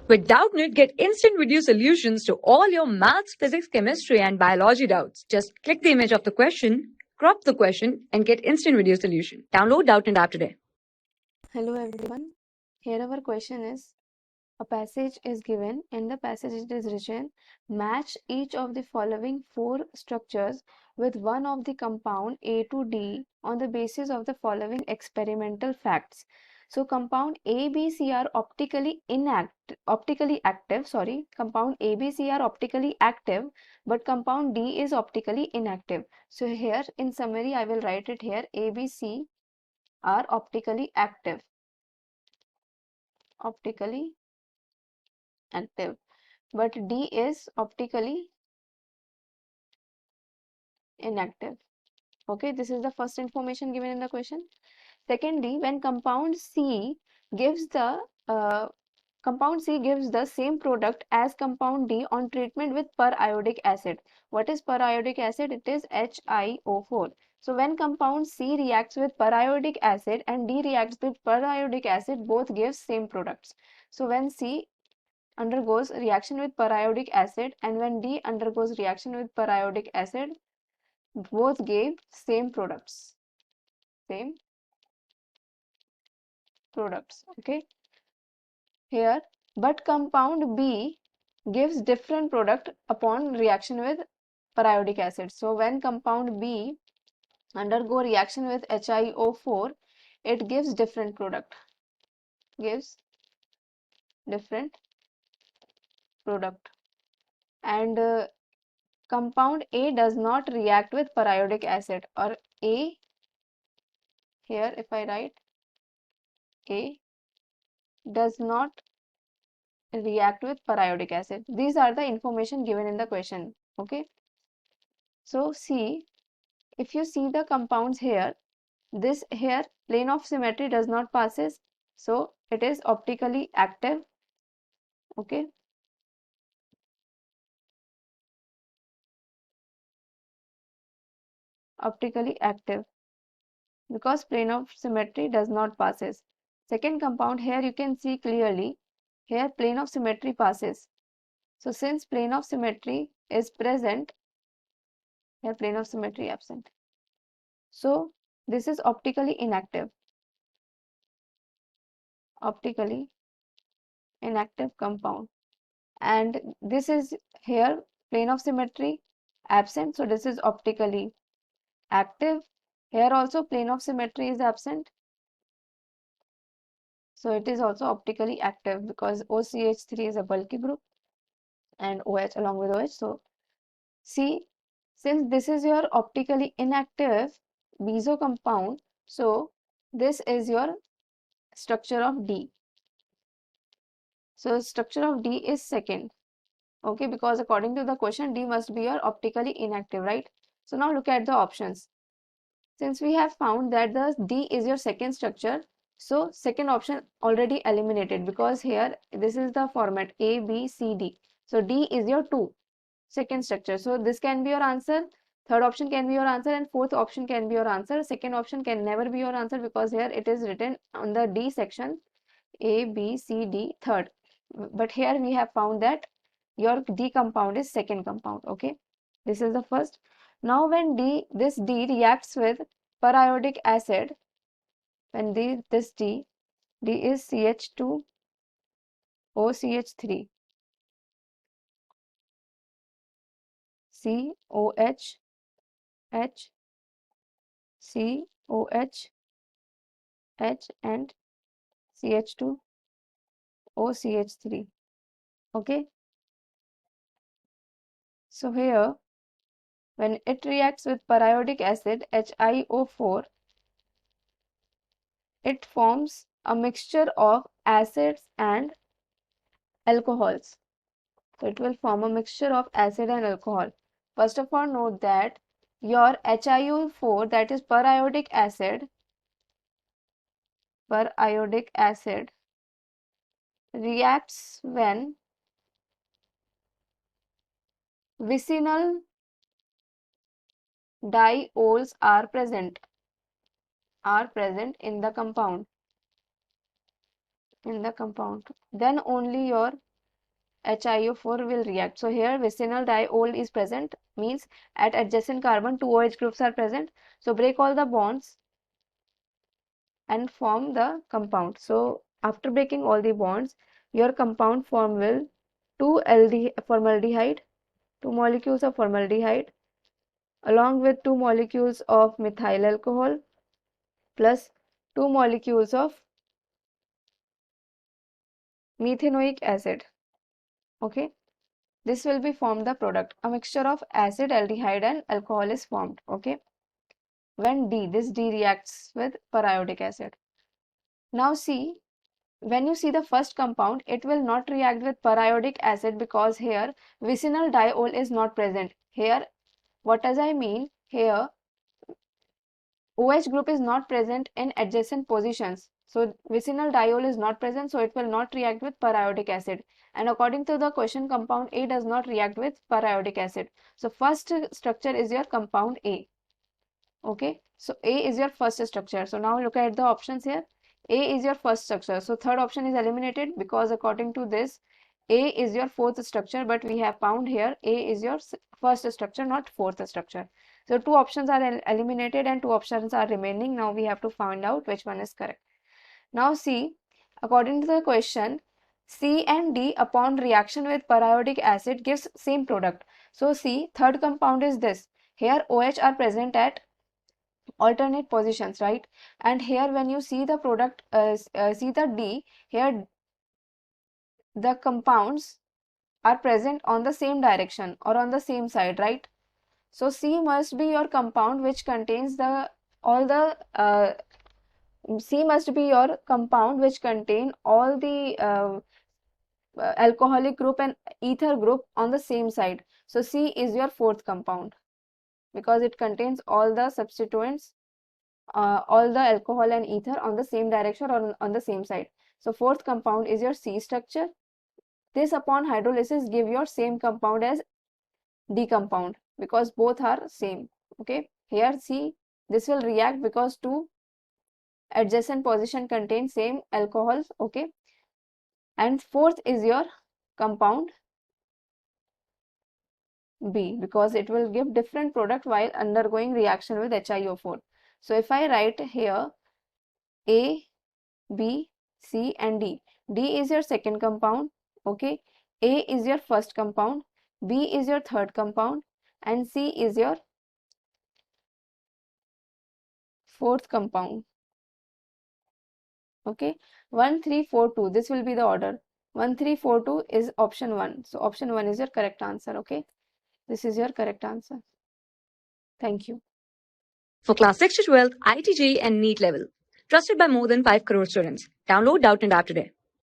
With Doubtnut, get instant video solutions to all your maths, physics, chemistry, and biology doubts. Just click the image of the question, crop the question, and get instant video solution. Download Doubtnut app today. Hello everyone. Here our question is, a passage is given. In the passage it is written, match each of the following four structures with one of the compound A to D on the basis of the following experimental facts. So compound A, B, C are optically active. Compound A, B, C are optically active, but compound D is optically inactive. So here in summary I will write it here. A, B, C are optically active, but D is optically inactive. Okay, this is the first information given in the question. Secondly, when uh, compound C gives the same product as compound D on treatment with periodic acid. What is periodic acid? It is HiO4. So when compound C reacts with periodic acid and D reacts with periodic acid, both give same products. So when C undergoes reaction with periodic acid and when D undergoes reaction with periodic acid, both gave same products. Okay, here, but compound B gives different product upon reaction with periodic acid. So when compound B undergo reaction with HiO4, it gives different product, and compound A does not react with periodic acid, or A, here if I write A does not react with periodic acid. These are the information given in the question. Okay, so see, if you see the compounds here, this here plane of symmetry does not passes, so it is optically active. Okay, optically active because plane of symmetry does not passes. Second compound, here you can see clearly, here plane of symmetry passes. So since plane of symmetry is present, here plane of symmetry absent. So this is optically inactive compound, and this is here plane of symmetry absent, so this is optically active. Here also plane of symmetry is absent, so it is also optically active because OCH3 is a bulky group and OH along with OH. So see, since this is your optically inactive bezo compound, so this is your structure of D. So structure of D is second. Okay, because according to the question, D must be your optically inactive, right? So now look at the options. Since we have found that the D is your second structure, so second option already eliminated because here this is the format A, B, C, D. So D is your second structure. So this can be your answer. Third option can be your answer and fourth option can be your answer. Second option can never be your answer because here it is written on the D section A, B, C, D, third. But here we have found that your D compound is second compound. Okay, this is the first. Now when this D reacts with periodic acid, when this D is CH2 OCH3 COH H COH H and CH2 OCH3. Okay, so here when it reacts with periodic acid HiO4, it forms a mixture of acids and alcohols. So it will form a mixture of acid and alcohol. First of all, note that your HiO4, that is periodic acid, reacts when vicinal diols are present in the compound. Then only your HiO4 will react. So here vicinal diol is present, means at adjacent carbon 2 OH groups are present. So break all the bonds and form the compound. So after breaking all the bonds, your compound form will 2 formaldehyde, 2 molecules of formaldehyde along with 2 molecules of methyl alcohol plus 2 molecules of methanoic acid. Okay, this will be formed the product. A mixture of acid, aldehyde and alcohol is formed. Okay, when this D reacts with periodic acid. Now see, when you see the first compound, it will not react with periodic acid because here vicinal diol is not present. Here, what does I mean? Here OH group is not present in adjacent positions. So vicinal diol is not present, so it will not react with periodic acid. And according to the question, compound A does not react with periodic acid. So first structure is your compound A. Okay, so A is your first structure. So now look at the options here. A is your first structure. So third option is eliminated because according to this, A is your fourth structure, but we have found here A is your first structure, not fourth structure. So two options are eliminated and two options are remaining. Now we have to find out which one is correct. Now see, according to the question, C and D upon reaction with periodic acid gives same product. So see, third compound is this. Here OH are present at alternate positions, right? And here when you see the product, see the D, here the compounds are present on the same direction or on the same side, right? So C must be your compound which contains the all the C must be your compound which contain all the alcoholic group and ether group on the same side. So C is your fourth compound because it contains all the substituents, all the alcohol and ether on the same direction or on the same side. So fourth compound is your C structure. This upon hydrolysis give your same compound as D compound because both are same. Okay, here see, this will react because two adjacent position contain same alcohols. Okay, and fourth is your compound B because it will give different product while undergoing reaction with HiO4. So if I write here A, B, C and D. D is your second compound. Okay, A is your first compound, B is your third compound and C is your fourth compound. Okay, 1, 3, 4, 2. This will be the order. 1, 3, 4, 2 is option 1. So option 1 is your correct answer. Okay, this is your correct answer. Thank you. For class 6 to 12, IIT JEE and NEET level. Trusted by more than 5 crore students. Download Doubtnut app today.